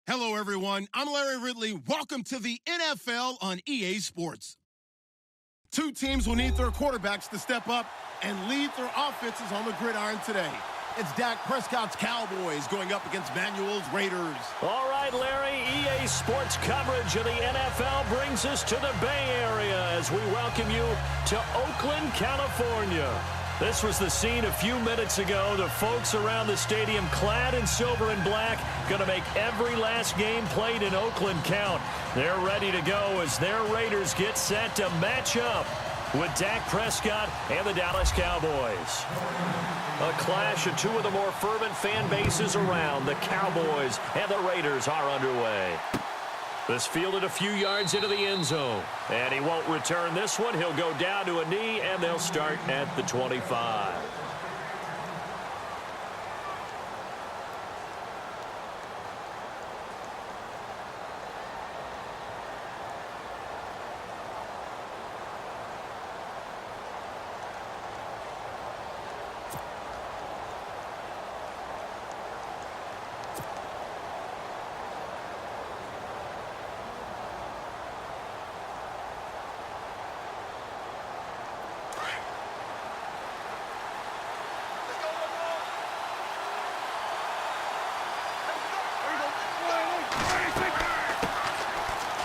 Hello, everyone. I'm Larry Ridley. Welcome to the NFL on EA Sports. Two teams will need their quarterbacks to step up and lead their offenses on the gridiron today. It's Dak Prescott's Cowboys going up against Manuel's Raiders. All right, Larry, EA Sports coverage of the NFL brings us to the Bay Area as we welcome you to Oakland, California. This was the scene a few minutes ago. The folks around the stadium clad in silver and black going to make every last game played in Oakland count. They're ready to go as their Raiders get set to match up with Dak Prescott and the Dallas Cowboys. A clash of two of the more fervent fan bases around. The Cowboys and the Raiders are underway. This fielded a few yards into the end zone. And he won't return this one. He'll go down to a knee, and they'll start at the 25.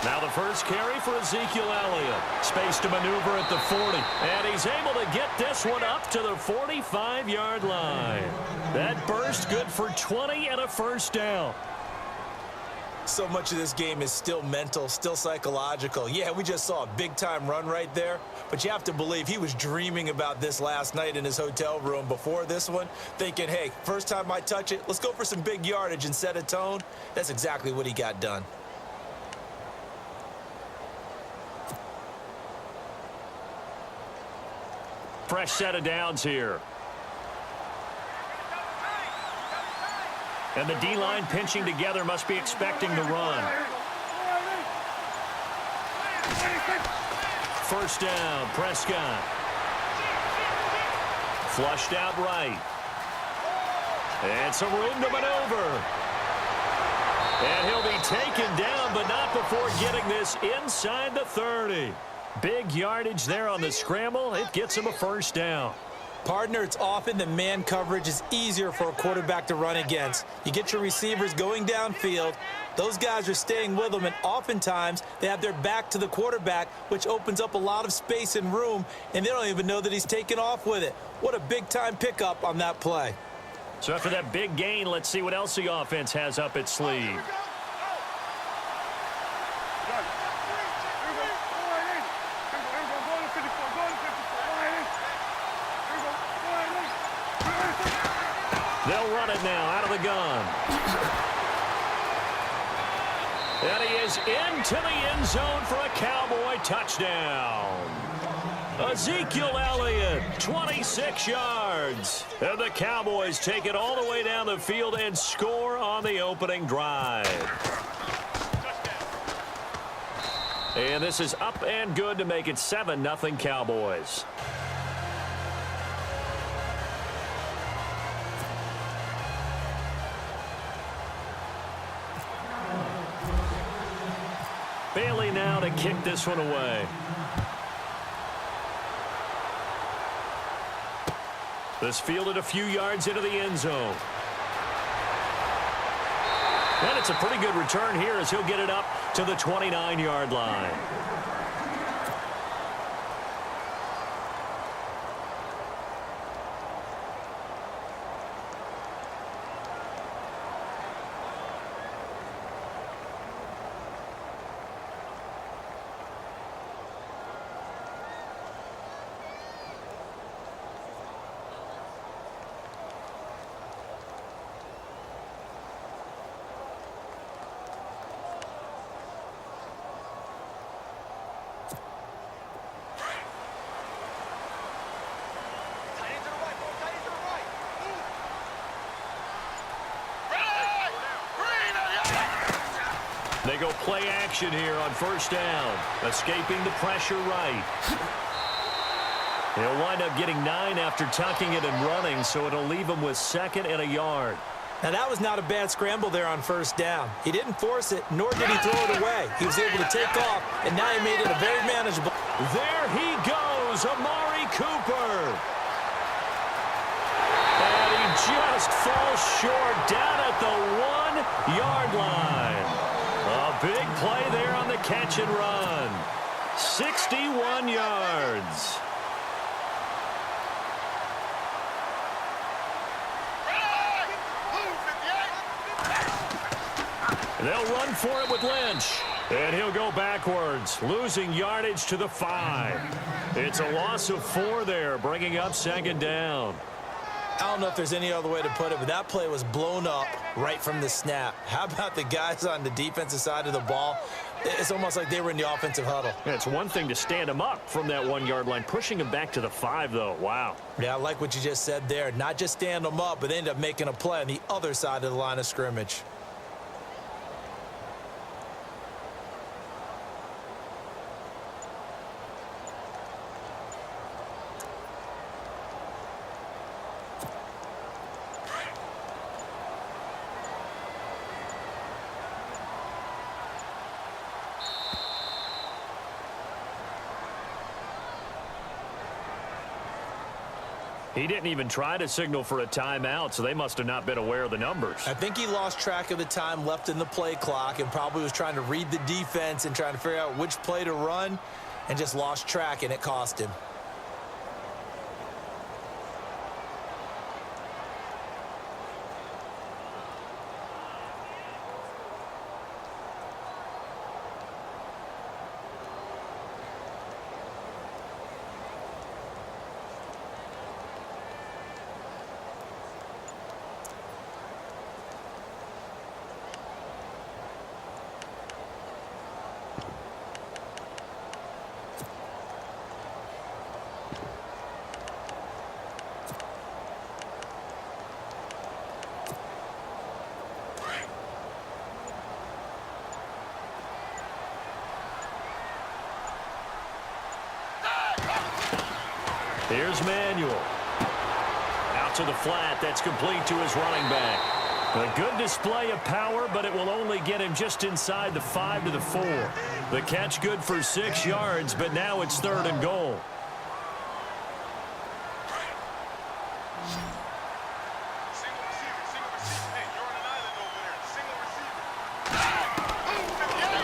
Now the first carry for Ezekiel Elliott. Space to maneuver at the 40. And he's able to get this one up to the 45-yard line. That burst good for 20 and a first down. So much of this game is still mental, still psychological. Yeah, we just saw a big-time run right there, but you have to believe he was dreaming about this last night in his hotel room before this one, thinking, hey, first time I touch it, let's go for some big yardage and set a tone. That's exactly what he got done. Fresh set of downs here. And the D-line pinching together must be expecting the run. First down, Prescott. Flushed out right. And some room to maneuver. And he'll be taken down, but not before getting this inside the 30. Big yardage there on the scramble. It gets him a first down. Partner, it's often the man coverage is easier for a quarterback to run against. You get your receivers going downfield. Those guys are staying with them, and oftentimes they have their back to the quarterback, which opens up a lot of space and room, and they don't even know that he's taken off with it. What a big-time pickup on that play. So after that big gain, let's see what else the offense has up its sleeve. They'll run it now out of the gun. And he is into the end zone for a Cowboy touchdown. Ezekiel Elliott, 26 yards. And the Cowboys take it all the way down the field and score on the opening drive. And this is up and good to make it 7-0 Cowboys. Bailey now to kick this one away. This fielded a few yards into the end zone. And it's a pretty good return here as he'll get it up to the 29-yard line. They go play action here on first down. Escaping the pressure right. He'll wind up getting 9 after tucking it and running, so it'll leave him with 2nd and a yard. Now, that was not a bad scramble there on first down. He didn't force it, nor did he throw it away. He was able to take off, and now he made it a very manageable. There he goes, Amari Cooper. And he just falls short down at the 1-yard line. A big play there on the catch and run. 61 yards. They'll run for it with Lynch. And he'll go backwards, losing yardage to the 5. It's a loss of 4 there, bringing up second down. I don't know if there's any other way to put it, but that play was blown up right from the snap. How about the guys on the defensive side of the ball? It's almost like they were in the offensive huddle. Yeah, it's one thing to stand him up from that 1-yard line. Pushing him back to the 5, though. Wow. Yeah, I like what you just said there. Not just stand them up, but they end up making a play on the other side of the line of scrimmage. He didn't even try to signal for a timeout, so they must have not been aware of the numbers. I think he lost track of the time left in the play clock and probably was trying to read the defense and trying to figure out which play to run and just lost track, and it cost him. Here's Manuel. Out to the flat. That's complete to his running back. A good display of power, but it will only get him just inside the 5 to the 4. The catch good for 6 yards, but now it's 3rd and goal.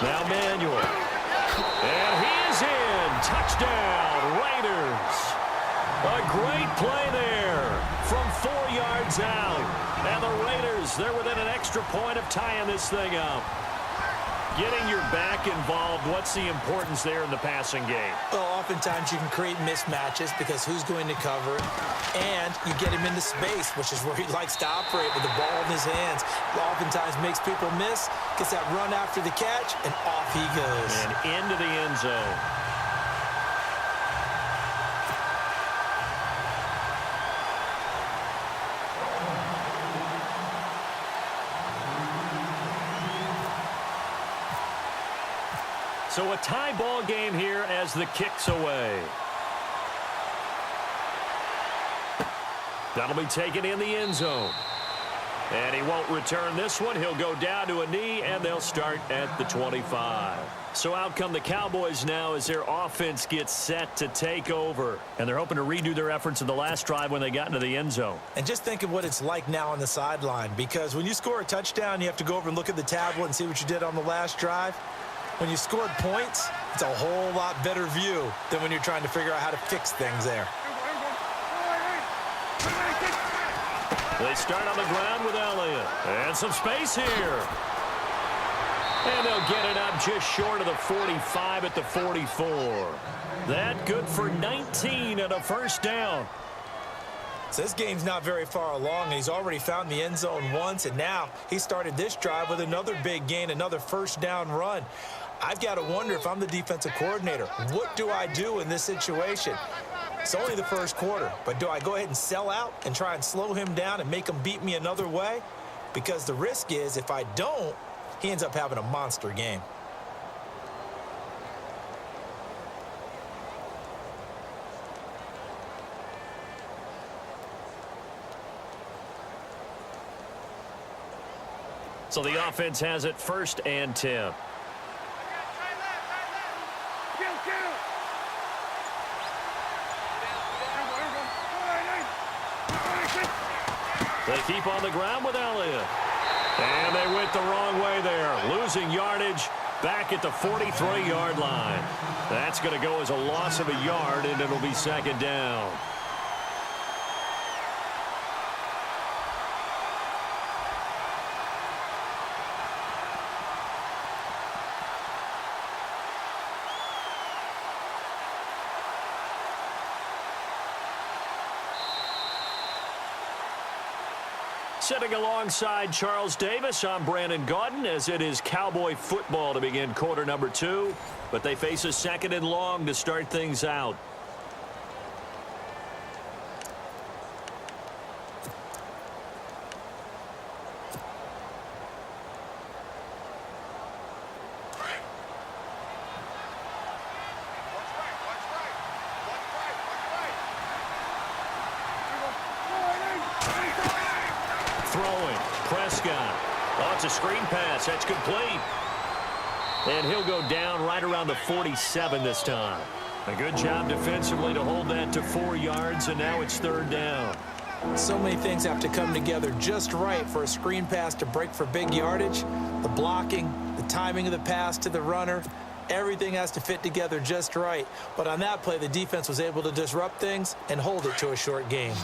Now Manuel. And he is in. Touchdown, Raiders. A great play there from 4 yards out. And the Raiders, they're within an extra point of tying this thing up. Getting your back involved, what's the importance there in the passing game? Well, oftentimes you can create mismatches because who's going to cover it, and you get him into space, which is where he likes to operate with the ball in his hands. Oftentimes makes people miss, gets that run after the catch, and off he goes. And into the end zone. So a tie ball game here as the kick's away. That'll be taken in the end zone. And he won't return this one. He'll go down to a knee, and they'll start at the 25. So out come the Cowboys now as their offense gets set to take over. And they're hoping to redo their efforts in the last drive when they got into the end zone. And just think of what it's like now on the sideline, because when you score a touchdown, you have to go over and look at the tablet and see what you did on the last drive. When you scored points, it's a whole lot better view than when you're trying to figure out how to fix things there. They start on the ground with Elliott. And some space here. And they'll get it up just short of the 45 at the 44. That good for 19 and a first down. So this game's not very far along, and he's already found the end zone once, and now he started this drive with another big gain, another first down run. I've got to wonder if I'm the defensive coordinator. What do I do in this situation? It's only the first quarter, but do I go ahead and sell out and try and slow him down and make him beat me another way? Because the risk is if I don't, he ends up having a monster game. So the offense has it 1st and 10. They keep on the ground with Elliott. And they went the wrong way there, losing yardage back at the 43-yard line. That's going to go as a loss of a yard, and it'll be 2nd down. Sitting alongside Charles Davis, I'm Brandon Gaudin, as it is Cowboy football to begin quarter number 2. But they face a 2nd and long to start things out. Throwing, Prescott. Oh, it's a screen pass. That's complete. And he'll go down right around the 47 this time. A good job defensively to hold that to 4 yards, and now it's 3rd down. So many things have to come together just right for a screen pass to break for big yardage. The blocking, the timing of the pass to the runner, everything has to fit together just right. But on that play, the defense was able to disrupt things and hold it to a short gain.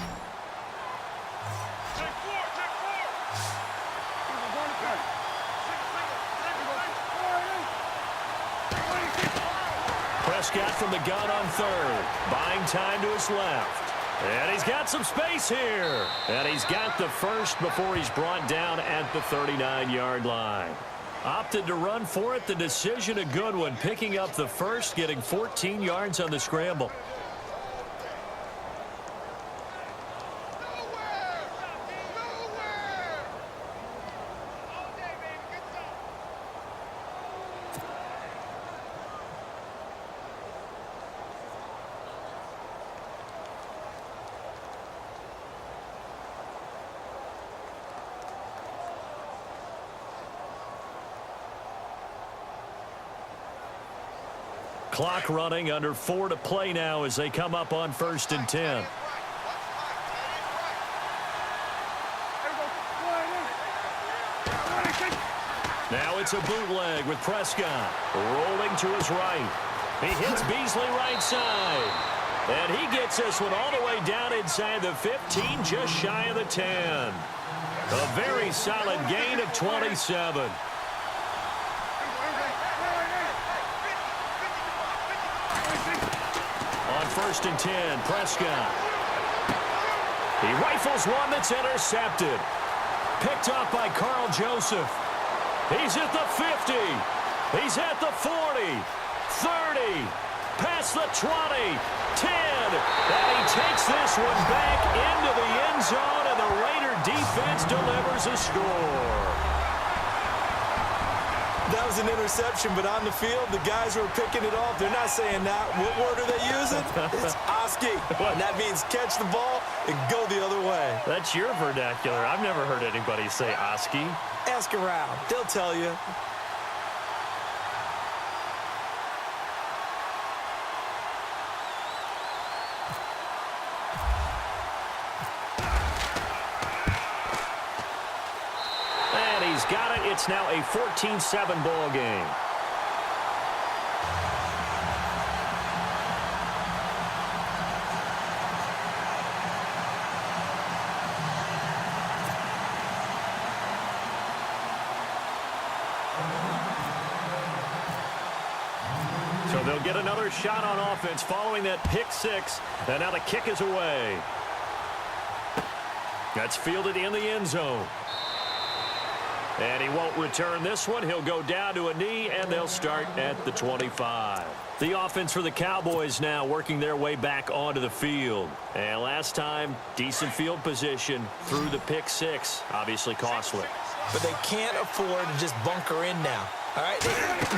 Prescott from the gun on 3rd, buying time to his left. And he's got some space here. And he's got the first before he's brought down at the 39-yard line. Opted to run for it. The decision a good one. Picking up the first, getting 14 yards on the scramble. Clock running, under 4 to play now as they come up on 1st and 10. Now it's a bootleg with Prescott rolling to his right. He hits Beasley right side. And he gets this one all the way down inside the 15, just shy of the 10. A very solid gain of 27. On 1st and 10, Prescott. He rifles one that's intercepted. Picked up by Carl Joseph. He's at the 50. He's at the 40. 30. Past the 20. 10. And he takes this one back into the end zone, and the Raider defense delivers a score. That was an interception, but on the field, the guys who are picking it off, they're not saying that. What word are they using? It's Oski. And that means catch the ball and go the other way. That's your vernacular. I've never heard anybody say Oski. Ask around. They'll tell you. Got it. It's now a 14-7 ball game. So they'll get another shot on offense following that pick 6. And now the kick is away. That's fielded in the end zone. And he won't return this one. He'll go down to a knee, and they'll start at the 25. The offense for the Cowboys now working their way back onto the field. And last time, decent field position through the pick 6. Obviously costly. But they can't afford to just bunker in now. All right,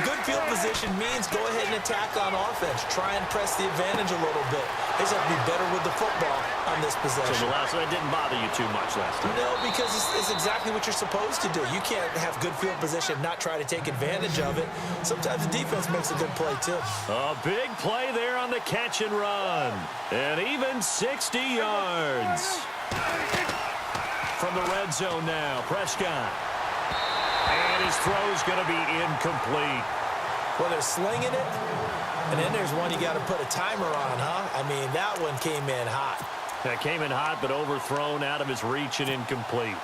good field position means go ahead and attack on offense. Try and press the advantage a little bit. They just have to be better with the football on this possession. So it didn't bother you too much last time? No, because it's exactly what you're supposed to do. You can't have good field position and not try to take advantage of it. Sometimes the defense makes a good play, too. A big play there on the catch and run. And even 60 yards. From the red zone now, Prescott. And his throw's going to be incomplete. Well, they're slinging it, and then there's one you got to put a timer on, huh? I mean, that one came in hot. That came in hot, but overthrown out of his reach and incomplete.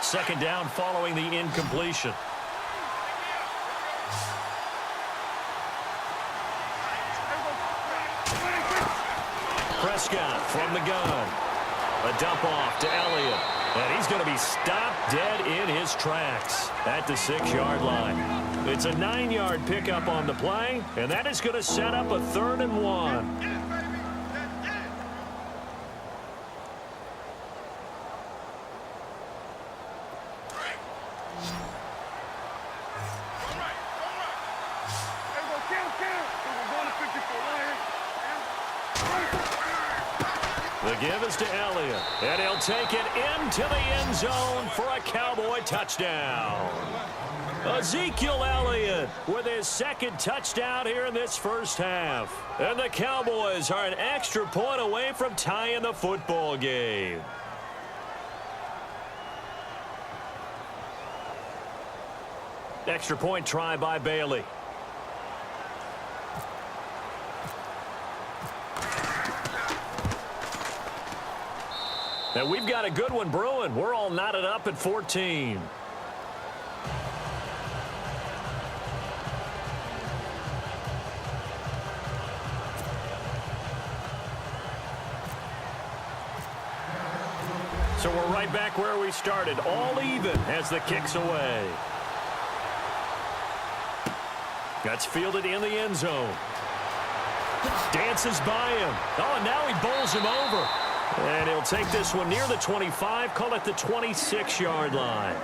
Second down following the incompletion. Prescott from the gun. A dump off to Elliott. And he's going to be stopped dead in his tracks at the 6-yard line. It's a 9-yard pickup on the play, and that is going to set up a 3rd and 1. The give is to Elliott, and he'll take it into the end zone for a Cowboy touchdown. Ezekiel Elliott with his 2nd touchdown here in this first half. And the Cowboys are an extra point away from tying the football game. Extra point try by Bailey. And we've got a good one brewing. We're all knotted up at 14. So we're right back where we started. All even as the kick's away. That's fielded in the end zone. Dances by him. Oh, and now he bowls him over. And he'll take this one near the 25, call it the 26-yard line.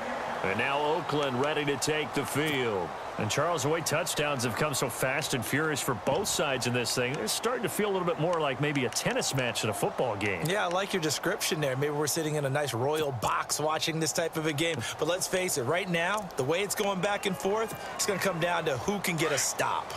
And now Oakland ready to take the field. And Charles, the way touchdowns have come so fast and furious for both sides in this thing, it's starting to feel a little bit more like maybe a tennis match in a football game. Yeah, I like your description there. Maybe we're sitting in a nice royal box watching this type of a game. But let's face it, right now, the way it's going back and forth, it's going to come down to who can get a stop.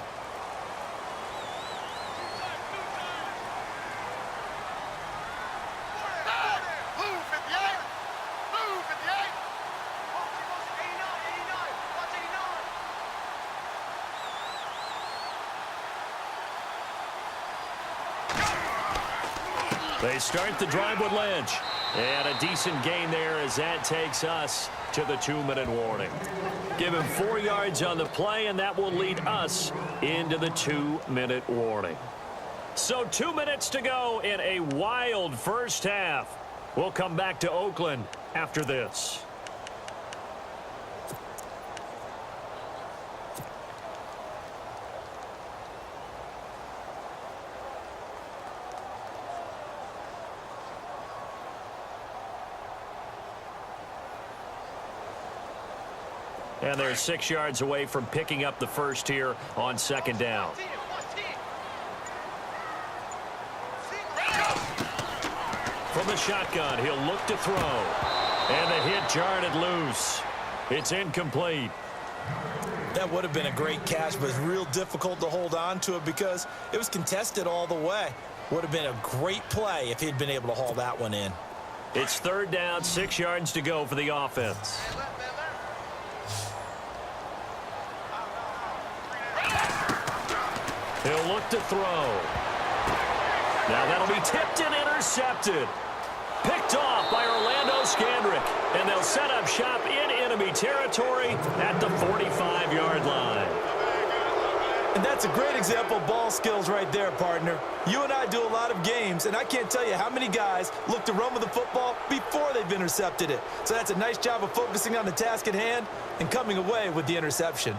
They start the drive with Lynch. And a decent gain there as that takes us to the 2-minute warning. Give him 4 yards on the play, and that will lead us into the 2-minute warning. So 2 minutes to go in a wild first half. We'll come back to Oakland after this. And they're 6 yards away from picking up the first here on 2nd down. From the shotgun, he'll look to throw. And the hit jarred it loose. It's incomplete. That would have been a great catch, but it's real difficult to hold on to it because it was contested all the way. Would have been a great play if he'd been able to haul that one in. It's 3rd down, 6 yards to go for the offense. He'll look to throw. Now that'll be tipped and intercepted. Picked off by Orlando Scandrick. And they'll set up shop in enemy territory at the 45-yard line. And that's a great example of ball skills right there, partner. You and I do a lot of games, and I can't tell you how many guys look to run with the football before they've intercepted it. So that's a nice job of focusing on the task at hand and coming away with the interception.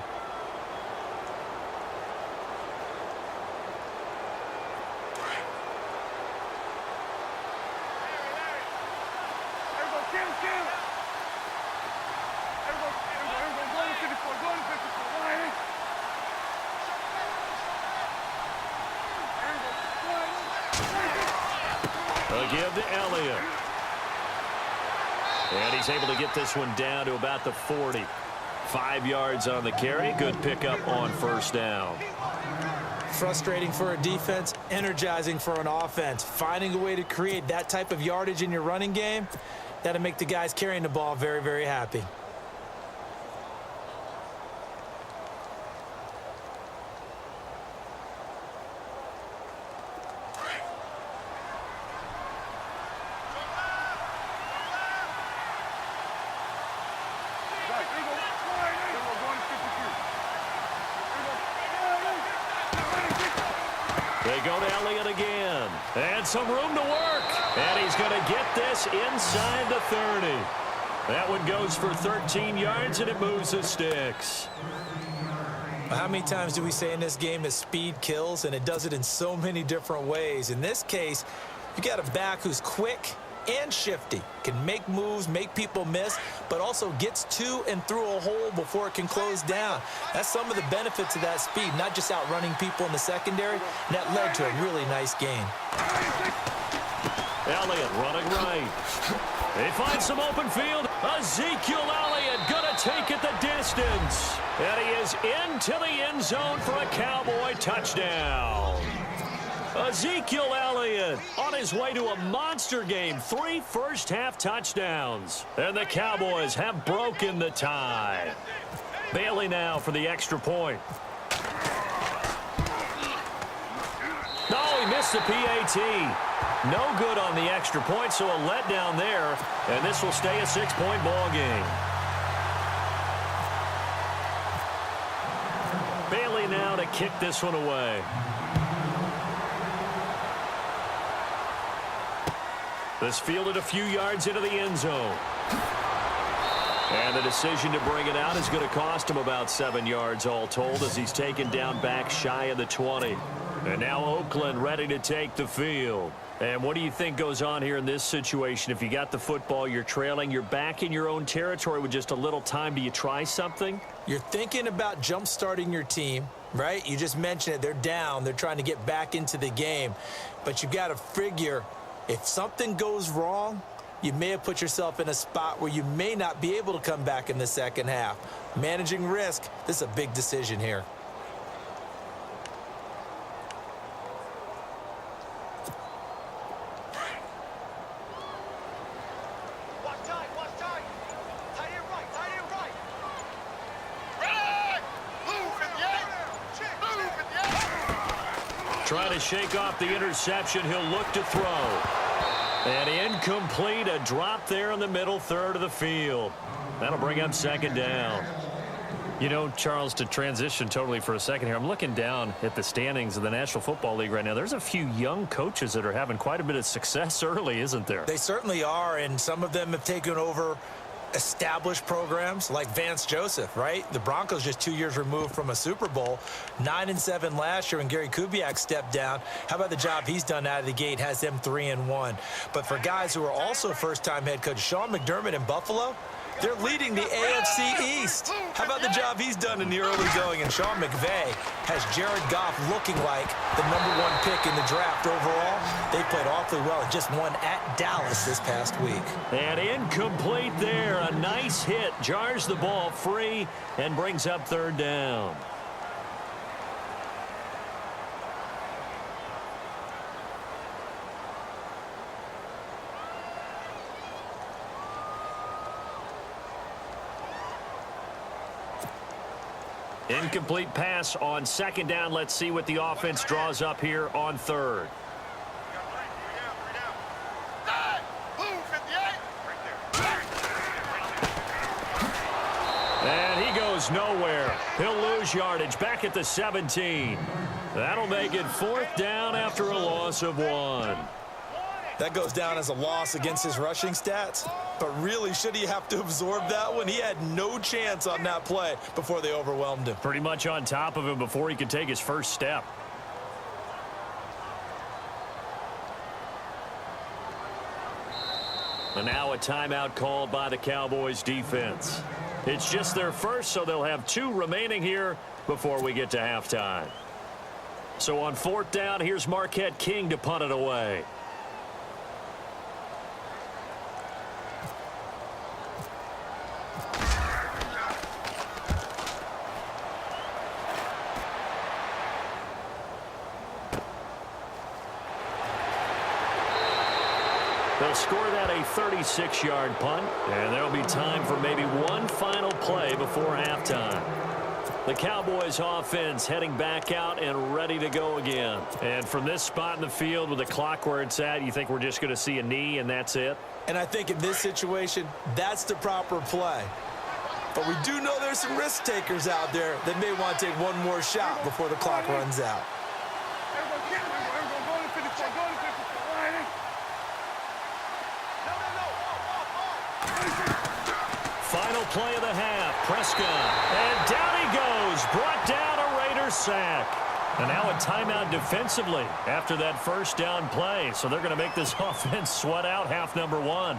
The give to Elliott. And he's able to get this one down to about the 40. 5 yards on the carry. Good pickup on first down. Frustrating for a defense, energizing for an offense. Finding a way to create that type of yardage in your running game, that'll make the guys carrying the ball very, very happy. They go to Elliott again. And some room to work. And he's going to get this inside the 30. That one goes for 13 yards, and it moves the sticks. How many times do we say in this game that speed kills, and it does it in so many different ways? In this case, you got a back who's quick and shifty, can make moves, make people miss, but also gets to and through a hole before it can close down. That's some of the benefits of that speed, not just outrunning people in the secondary, and that led to a really nice gain. Elliott running right. They find some open field. Ezekiel Elliott gonna take it the distance. And he is into the end zone for a Cowboy touchdown. Ezekiel Elliott on his way to a monster game. 3 first-half touchdowns. And the Cowboys have broken the tie. Bailey now for the extra point. Oh, he missed the PAT. No good on the extra point, so a letdown there. And this will stay a 6-point ball game. Bailey now to kick this one away. This fielded a few yards into the end zone. And the decision to bring it out is going to cost him about 7 yards all told as he's taken down back shy of the 20. And now Oakland ready to take the field. And what do you think goes on here in this situation? If you got the football, you're trailing, you're back in your own territory with just a little time. Do you try something? You're thinking about jump-starting your team, right? You just mentioned it. They're down. They're trying to get back into the game. But you got to figure, if something goes wrong, you may have put yourself in a spot where you may not be able to come back in the second half. Managing risk, this is a big decision here. Trying to shake off the interception. He'll look to throw. And incomplete. A drop there in the middle third of the field. That'll bring up second down. You know, Charles, to transition totally for a second here, I'm looking down at the standings of the National Football League right now. There's a few young coaches that are having quite a bit of success early, isn't there? They certainly are, and some of them have taken over established programs like Vance Joseph, right? The Broncos just 2 years removed from a Super Bowl. 9-7 last year when Gary Kubiak stepped down. How about the job he's done out of the gate? Has them 3-1. But for guys who are also first-time head coach, Sean McDermott in Buffalo, they're leading the AFC East. How about the job he's done in the early going? And Sean McVay has Jared Goff looking like the #1 pick in the draft overall. They played awfully well and just won at Dallas this past week. And incomplete there. A nice hit. Jars the ball free and brings up third down. Incomplete pass on second down. Let's see what the offense draws up here on third. And he goes nowhere. He'll lose yardage back at the 17. That'll make it fourth down after a loss of 1. That goes down as a loss against his rushing stats. But really, should he have to absorb that one? He had no chance on that play before they overwhelmed him. Pretty much on top of him before he could take his first step. And now a timeout called by the Cowboys defense. It's just their first, so they'll have 2 remaining here before we get to halftime. So on fourth down, here's Marquette King to punt it away. They'll score that a 36-yard punt, and there'll be time for maybe one final play before halftime. The Cowboys offense heading back out and ready to go again. And from this spot in the field with the clock where it's at, you think we're just going to see a knee and that's it? And I think in this situation, that's the proper play. But we do know there's some risk takers out there that may want to take one more shot before the clock runs out. Final play of the half, Prescott. And down he goes, brought down a Raiders sack. And now a timeout defensively after that first down play. So they're going to make this offense sweat out half number one.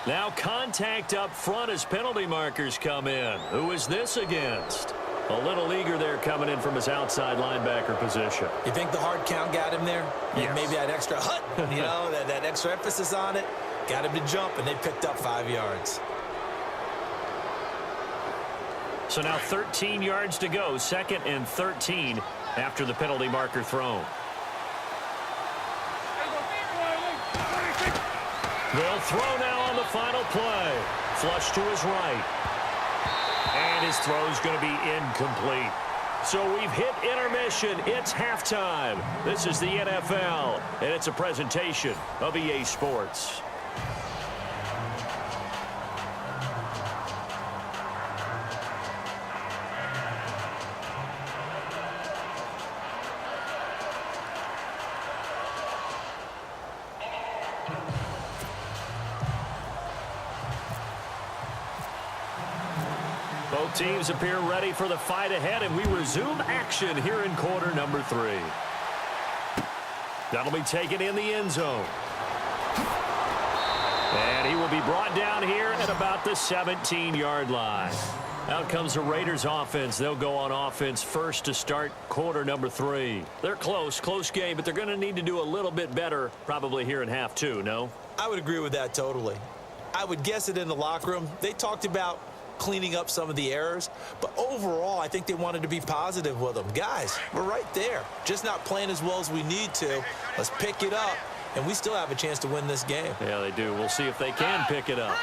Now contact up front as penalty markers come in. Who is this against? A little eager there coming in from his outside linebacker position. You think the hard count got him there? Yes. Maybe that extra hut, that extra emphasis on it. Got him to jump, and they picked up 5 yards. So now 13 yards to go. 2nd and 13 after the penalty marker thrown. They'll throw now on the final play. Flush to his right. And his throw's going to be incomplete. So we've hit intermission. It's halftime. This is the NFL, and it's a presentation of EA Sports. Both teams appear ready for the fight ahead, and we resume action here in quarter number 3. That'll be taken in the end zone. And he will be brought down here at about the 17-yard line. Out comes the Raiders offense. They'll go on offense first to start quarter number 3. They're close game, but they're going to need to do a little bit better probably here in half 2, no? I would agree with that totally. I would guess it in the locker room. They talked about cleaning up some of the errors, but overall I think they wanted to be positive with them. Guys, we're right there, just not playing as well as we need to. Let's pick it up, and we still have a chance to win this game. Yeah, they do. We'll see if they can pick it up.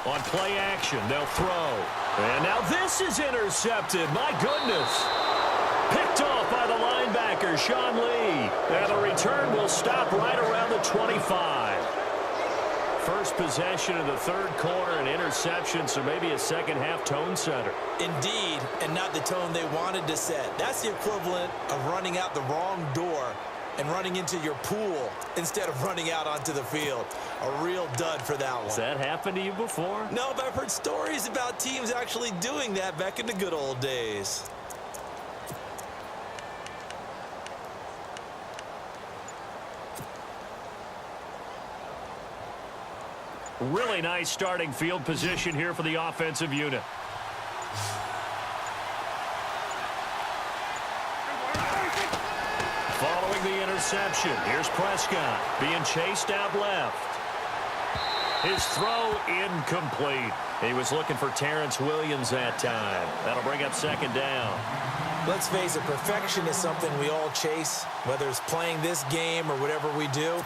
On play action, they'll throw. And now this is intercepted. My goodness. Picked off by the linebacker, Sean Lee. And the return will stop right around the 25. First possession of the third quarter, an interception, so maybe a second-half tone setter. Indeed, and not the tone they wanted to set. That's the equivalent of running out the wrong door and running into your pool instead of running out onto the field. A real dud for that one. Has that happened to you before? No, but I've heard stories about teams actually doing that back in the good old days. Really nice starting field position here for the offensive unit. Following the interception, here's Prescott being chased out left. His throw incomplete. He was looking for Terrence Williams that time. That'll bring up 2nd down. Let's face it, perfection is something we all chase, whether it's playing this game or whatever we do.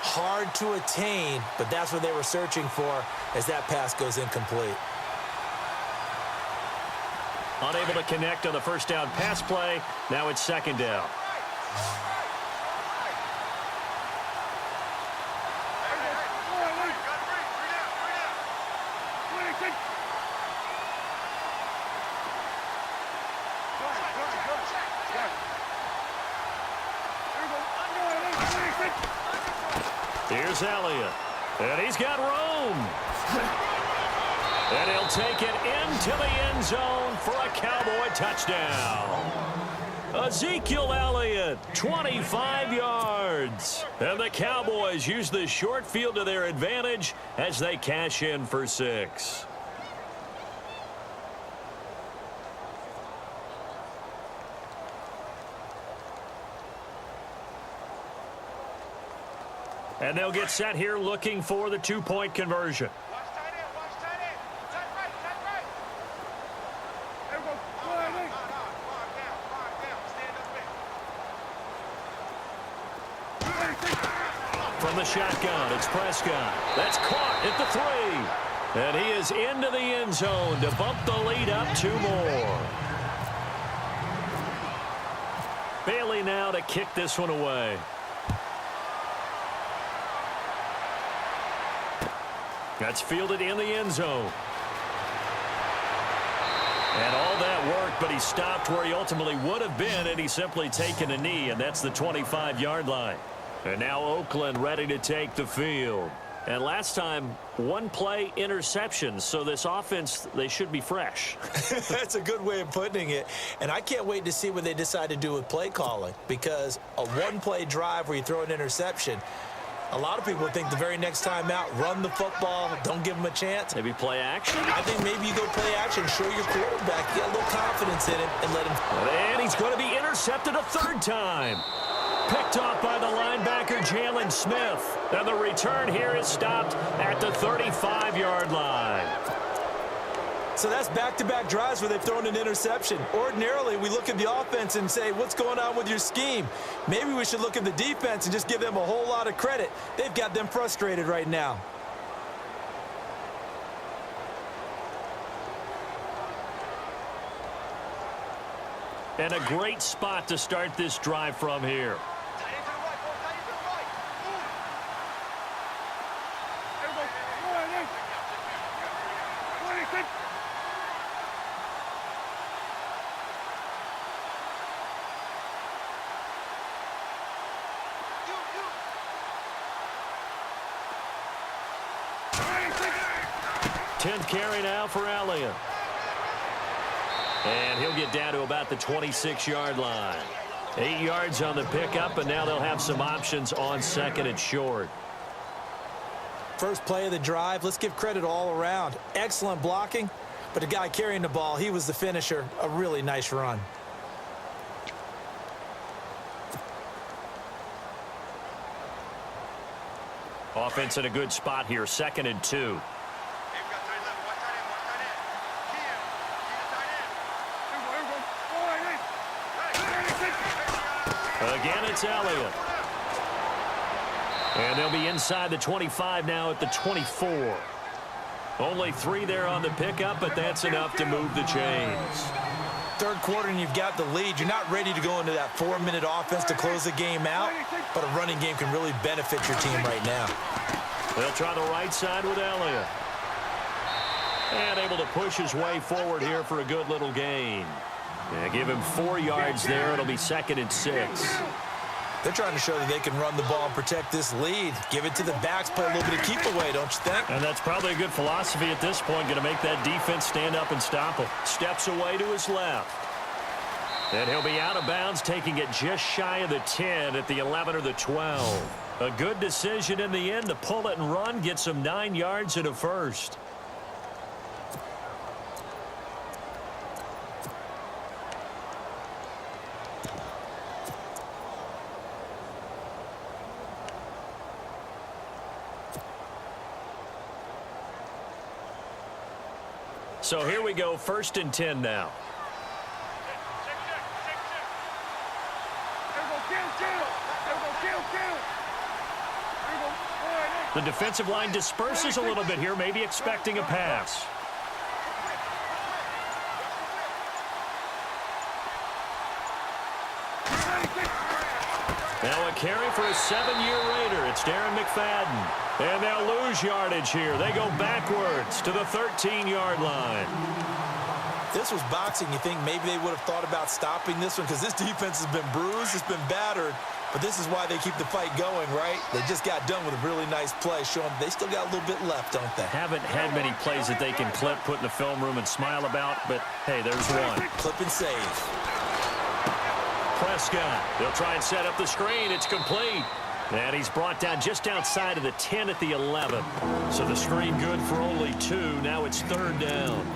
Hard to attain, but that's what they were searching for as that pass goes incomplete. Unable to connect on the first down pass play. Now it's 2nd down. Here's Elliott, and he's got room. And he'll take it into the end zone for a Cowboy touchdown. Ezekiel Elliott, 25 yards. And the Cowboys use the short field to their advantage as they cash in for 6. And they'll get set here looking for the two-point conversion. From the shotgun, it's Prescott. That's caught at the 3. And he is into the end zone to bump the lead up 2 more. Bailey now to kick this one away. That's fielded in the end zone. And all that work, but he stopped where he ultimately would have been, and he's simply taken a knee, and that's the 25-yard line. And now Oakland ready to take the field. And last time, 1-play interceptions, so this offense, they should be fresh. That's a good way of putting it. And I can't wait to see what they decide to do with play calling, because a 1-play drive where you throw an interception, a lot of people think the very next time out, run the football, don't give them a chance. Maybe play action? I think maybe you go play action, show your quarterback, get a little confidence in him, and let him. And he's going to be intercepted a 3rd time. Picked off by the linebacker, Jalen Smith. And the return here is stopped at the 35-yard line. So that's back-to-back drives where they've thrown an interception. Ordinarily, we look at the offense and say, what's going on with your scheme? Maybe we should look at the defense and just give them a whole lot of credit. They've got them frustrated right now. And a great spot to start this drive from here. Tenth carry now for Elliott. And he'll get down to about the 26-yard line. 8 yards on the pickup, and now they'll have some options on 2nd and short. First play of the drive, let's give credit all around. Excellent blocking, but the guy carrying the ball, he was the finisher. A really nice run. Offense in a good spot here, 2nd and 2. Again, it's Elliott. And they'll be inside the 25 now at the 24. Only 3 there on the pickup, but that's enough to move the chains. 3rd quarter and you've got the lead. You're not ready to go into that 4-minute offense to close the game out, but a running game can really benefit your team right now. They'll try the right side with Elliott. And able to push his way forward here for a good little gain. Yeah, give him 4 yards there. It'll be 2nd and 6. They're trying to show that they can run the ball and protect this lead. Give it to the backs, play a little bit of keep away, don't you think? And that's probably a good philosophy at this point, going to make that defense stand up and stop him. Steps away to his left. And he'll be out of bounds, taking it just shy of the 10 at the 11 or the 12. A good decision in the end to pull it and run, get some 9 yards and a first. So here we go, 1st and 10 now. The defensive line disperses a little bit here, maybe expecting a pass. Now a carry for a 7-year Raider. It's Darren McFadden. And they'll lose yardage here. They go backwards to the 13-yard line. This was boxing. You think maybe they would have thought about stopping this one because this defense has been bruised, it's been battered. But this is why they keep the fight going, right? They just got done with a really nice play, showing they still got a little bit left, don't they? Haven't had many plays that they can clip, put in the film room, and smile about, but hey, there's one. Clip and save. Prescott, they'll try and set up the screen. It's complete. And he's brought down just outside of the 10 at the 11. So the screen good for only 2. Now it's 3rd down.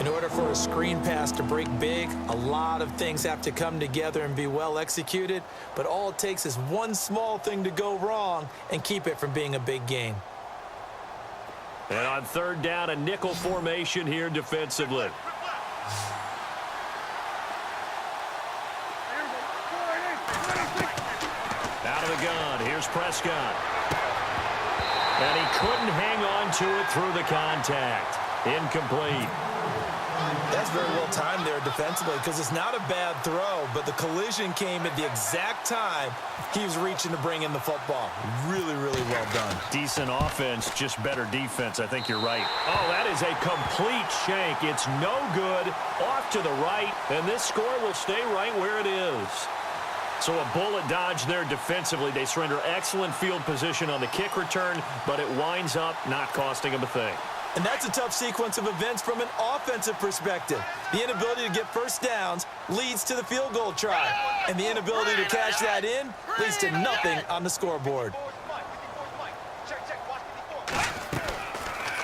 In order for a screen pass to break big, a lot of things have to come together and be well executed, but all it takes is one small thing to go wrong and keep it from being a big game. And on third down, a nickel formation here defensively. Out of the gun, here's Prescott. And he couldn't hang on to it through the contact. Incomplete. That's very well timed there defensively because it's not a bad throw, but the collision came at the exact time he was reaching to bring in the football. Really, really well done. Decent offense, just better defense. I think you're right. Oh, that is a complete shank. It's no good. Off to the right, and this score will stay right where it is. So a bullet dodge there defensively. They surrender excellent field position on the kick return, but it winds up not costing them a thing. And that's a tough sequence of events from an offensive perspective. The inability to get first downs leads to the field goal try. And the inability to cash that in leads to nothing on the scoreboard.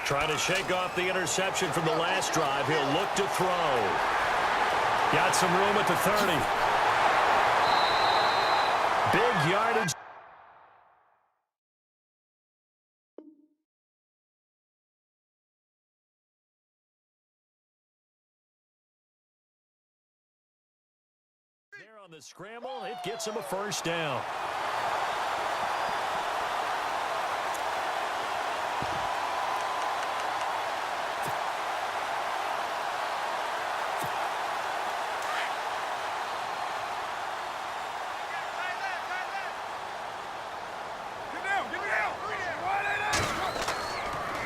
Trying to shake off the interception from the last drive. He'll look to throw. Got some room at the 30. Big yardage. There on the scramble, it gets him a first down.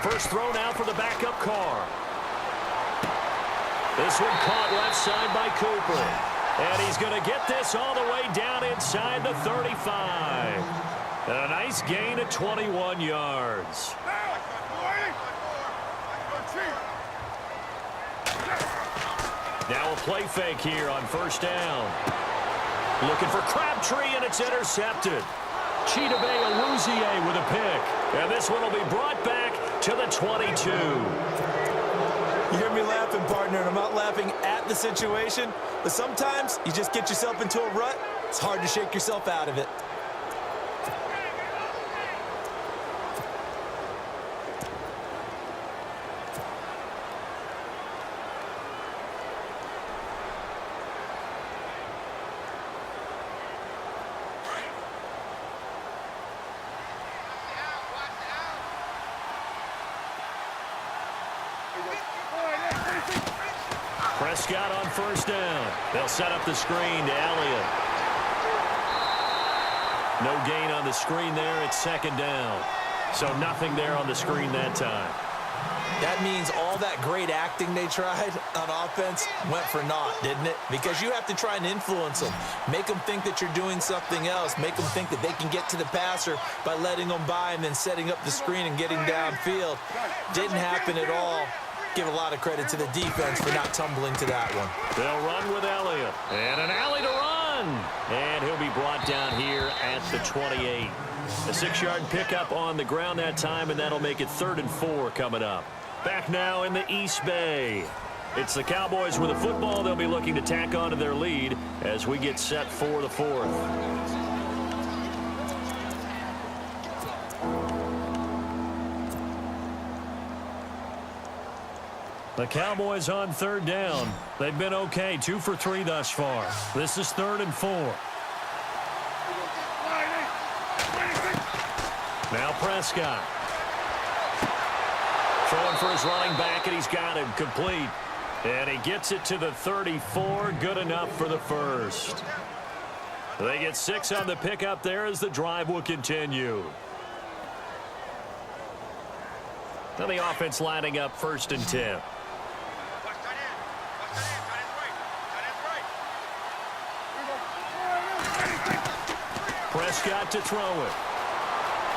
First throw now for the backup car. This one caught left side by Cooper. And he's going to get this all the way down inside the 35. And a nice gain of 21 yards. Now a play fake here on first down. Looking for Crabtree, and it's intercepted. Chidobe Awuzie with a pick. And this one will be brought back to the 22. You hear me laughing, partner, and I'm not laughing at the situation, but sometimes you just get yourself into a rut. It's hard to shake yourself out of it. Prescott on first down. They'll set up the screen to Elliott. No gain on the screen there. It's second down. So nothing there on the screen that time. That means all that great acting they tried on offense went for naught, didn't it? Because you have to try and influence them. Make them think that you're doing something else. Make them think that they can get to the passer by letting them by and then setting up the screen and getting downfield. Didn't happen at all. Give a lot of credit to the defense for not tumbling to that one. They'll run with Elliott. And an alley to run. And he'll be brought down here at the 28. A 6-yard pickup on the ground that time, and that'll make it 3rd and 4 coming up. Back now in the East Bay. It's the Cowboys with the football. They'll be looking to tack on to their lead as we get set for the 4th. The Cowboys on 3rd down. They've been okay, 2 for 3 thus far. This is 3rd and 4. Now Prescott. Throwing for his running back, and he's got him complete. And he gets it to the 34. Good enough for the first. They get 6 on the pickup there as the drive will continue. Now the offense lining up 1st and 10. Prescott to throw it.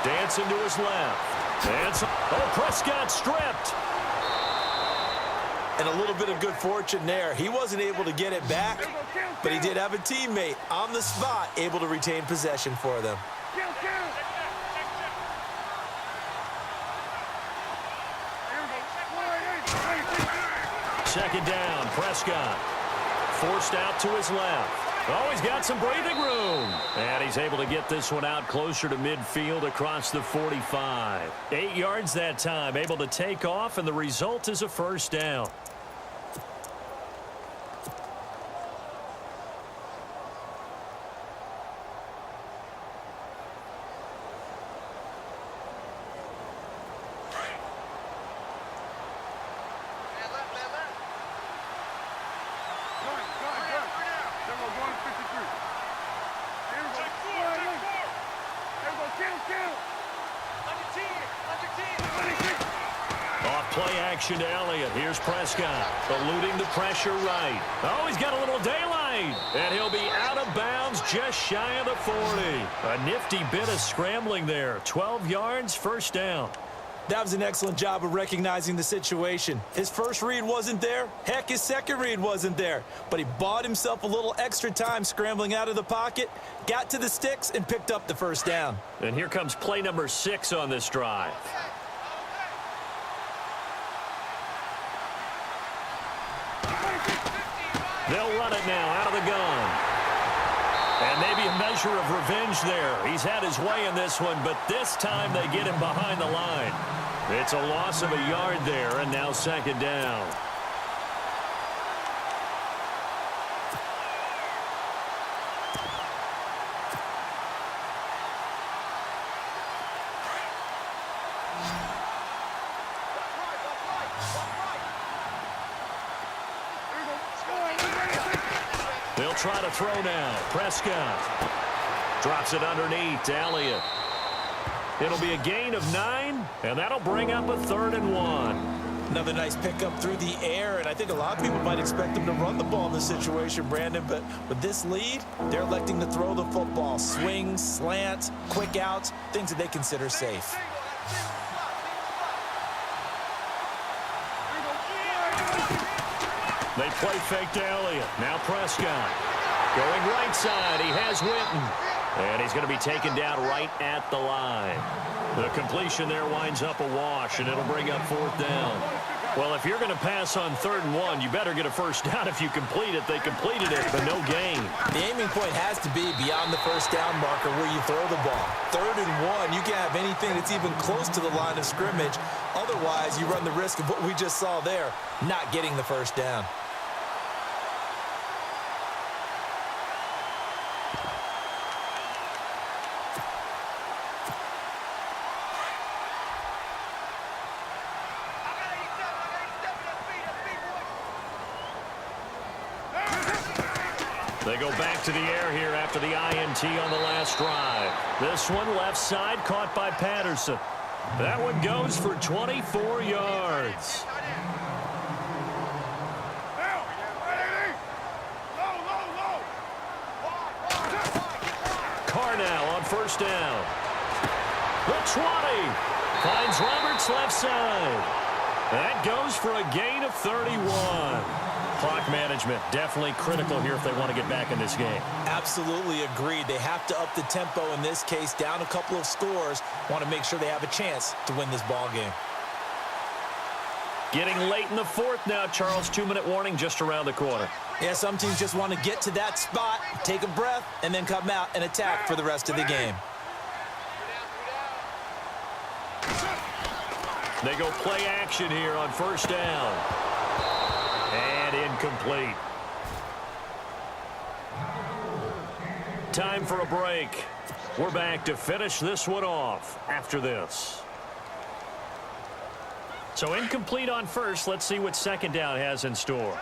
Dancing to his left. Oh, Prescott stripped. And a little bit of good fortune there. He wasn't able to get it back, but he did have a teammate on the spot able to retain possession for them. second down. Prescott forced out to his left. Oh, he's got some breathing room. And he's able to get this one out closer to midfield across the 45. 8 yards that time, able to take off, and the result is a first down. Play action to Elliott. Here's Prescott, eluding the pressure right. Oh, he's got a little daylight. And he'll be out of bounds just shy of the 40. A nifty bit of scrambling there. 12 yards, first down. That was an excellent job of recognizing the situation. His first read wasn't there. Heck, his second read wasn't there. But he bought himself a little extra time scrambling out of the pocket, got to the sticks, and picked up the first down. And here comes play number 6 on this drive. They'll run it now out of the gun. And maybe a measure of revenge there. He's had his way in this one, but this time they get him behind the line. It's a loss of a yard there, and now second down. They'll try to throw now. Prescott drops it underneath to Elliott. It'll be a gain of 9, and that'll bring up a 3rd and 1. Another nice pickup through the air, and I think a lot of people might expect them to run the ball in this situation, Brandon, but with this lead, they're electing to throw the football. Swings, slants, quick outs, things that they consider safe. They play fake to Elliott. Now Prescott going right side. He has Winton. And he's going to be taken down right at the line. The completion there winds up a wash, and it'll bring up 4th down. Well, if you're going to pass on 3rd and 1, you better get a first down if you complete it. They completed it, but no gain. The aiming point has to be beyond the first down marker where you throw the ball. 3rd and 1, you can't have anything that's even close to the line of scrimmage. Otherwise, you run the risk of what we just saw there, not getting the first down. They go back to the air here after the INT on the last drive. This one left side caught by Patterson. That one goes for 24 yards. Carr now on first down. The 20 finds Roberts left side. That goes for a gain of 31. Clock management definitely critical here if they want to get back in this game. Absolutely agreed. They have to up the tempo in this case, down a couple of scores. Want to make sure they have a chance to win this ball game. Getting late in the 4th now, Charles. 2-minute warning just around the corner. Yeah, some teams just want to get to that spot, take a breath, and then come out and attack for the rest of the game. They go play action here on first down. And incomplete. Time for a break. We're back to finish this one off after this. So incomplete on first. Let's see what second down has in store.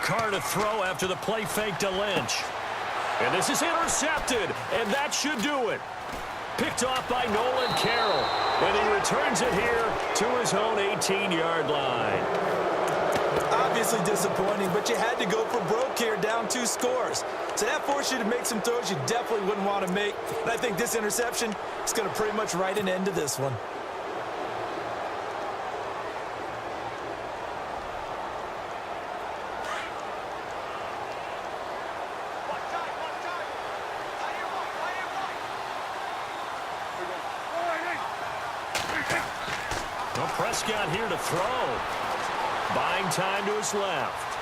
Carr to throw after the play fake to Lynch. And this is intercepted, and that should do it. Picked off by Nolan Carroll, and he returns it here to his own 18-yard line. Obviously disappointing, but you had to go for broke here, down 2 scores. So that forced you to make some throws you definitely wouldn't want to make. And I think this interception is going to pretty much write an end to this one. Well, Prescott here to throw. Buying time to his left.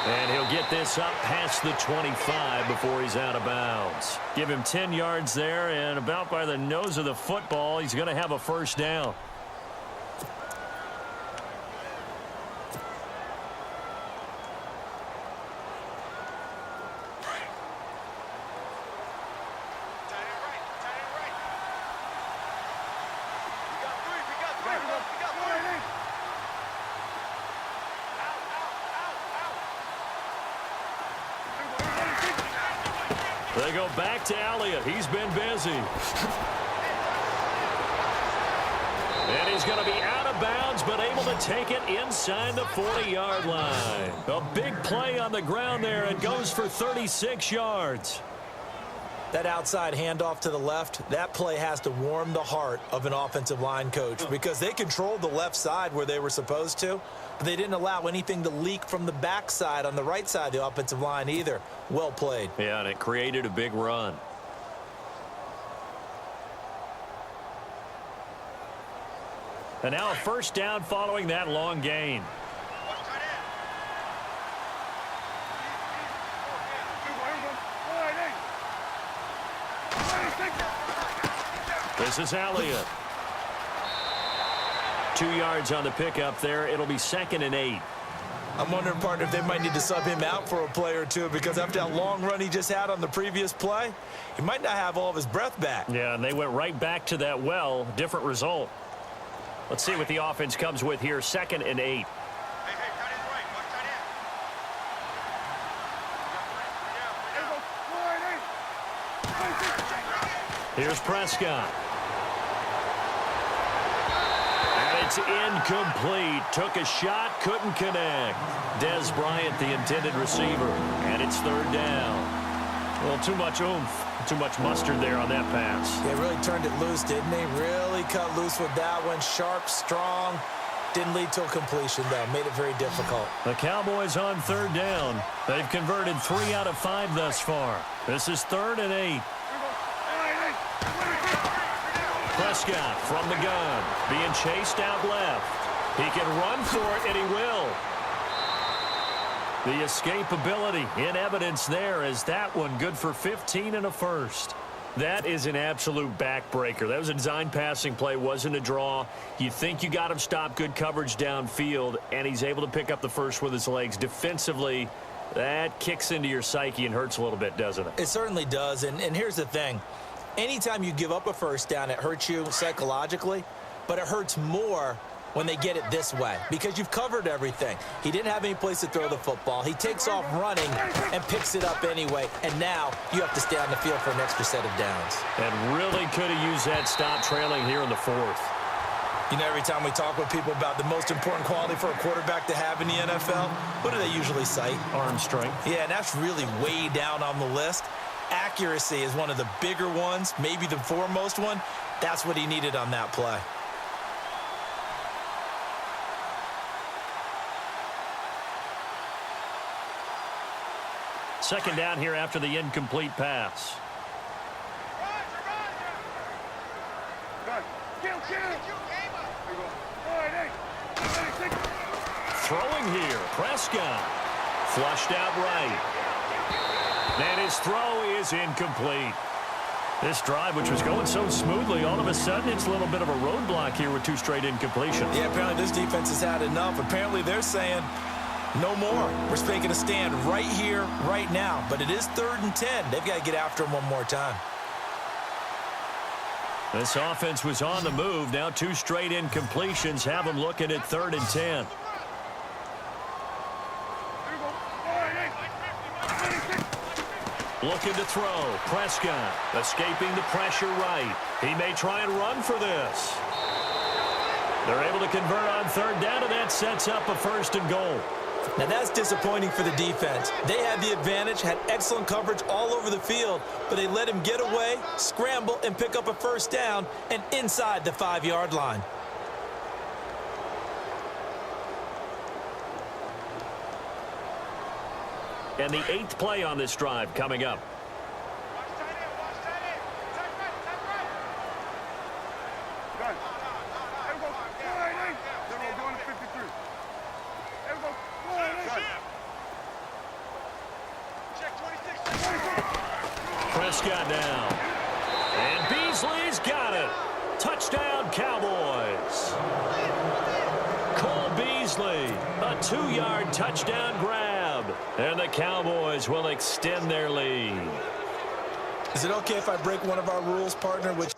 And he'll get this up past the 25 before he's out of bounds. Give him 10 yards there, and about by the nose of the football, he's going to have a first down. They go back to Elliott. He's been busy. And he's going to be out of bounds, but able to take it inside the 40-yard line. A big play on the ground there. It goes for 36 yards. That outside handoff to the left, that play has to warm the heart of an offensive line coach because they controlled the left side where they were supposed to, but they didn't allow anything to leak from the backside on the right side of the offensive line either. Well played. Yeah, and it created a big run. And now a first down following that long gain. This is Elliott. 2 yards on the pickup there. It'll be 2nd and 8. I'm wondering, partner, if they might need to sub him out for a play or two because after that long run he just had on the previous play, he might not have all of his breath back. Yeah, and they went right back to that well. Different result. Let's see what the offense comes with here. 2nd and 8. Here's Prescott. And it's incomplete. Took a shot, couldn't connect. Des Bryant, the intended receiver. And it's 3rd down. A little too much oomph, too much mustard there on that pass. They really turned it loose, didn't they? Really cut loose with that one. Sharp, strong. Didn't lead to a completion, though. Made it very difficult. The Cowboys on 3rd down. They've converted 3 out of 5 thus far. This is 3rd and 8. Prescott from the gun, being chased out left. He can run for it, and he will. The escapability in evidence there as that one good for 15 and a first. That is an absolute backbreaker. That was a design passing play, wasn't a draw. You think you got him stopped, good coverage downfield, and he's able to pick up the first with his legs. Defensively, that kicks into your psyche and hurts a little bit, doesn't it? It certainly does, and here's the thing. Anytime you give up a first down, it hurts you psychologically, but it hurts more when they get it this way because you've covered everything. He didn't have any place to throw the football. He takes off running and picks it up anyway, and now you have to stay on the field for an extra set of downs. And really could have used that stop trailing here in the 4th. You know, every time we talk with people about the most important quality for a quarterback to have in the NFL, what do they usually cite? Arm strength. Yeah, and that's really way down on the list. Accuracy is one of the bigger ones, maybe the foremost one. That's what he needed on that play. Second down here after the incomplete pass. Throwing here, Prescott. Flushed out right. And his throw is incomplete. This drive, which was going so smoothly, all of a sudden it's a little bit of a roadblock here with 2 straight incompletions. Yeah, apparently this defense has had enough. Apparently they're saying no more. We're making a stand right here, right now. But it is 3rd and 10. They've got to get after him one more time. This offense was on the move. Now 2 straight incompletions have them looking at 3rd and 10. Looking to throw. Prescott escaping the pressure right. He may try and run for this. They're able to convert on 3rd down, and that sets up a 1st and goal. Now that's disappointing for the defense. They had the advantage, had excellent coverage all over the field, but they let him get away, scramble, and pick up a 1st down and inside the 5-yard line. And the 8th play on this drive coming up. Prescott down. And Beasley's got it. Touchdown, Cowboys. Cole Beasley, a 2-yard touchdown grab. And the Cowboys will extend their lead. Is it okay if I break one of our rules, partner, which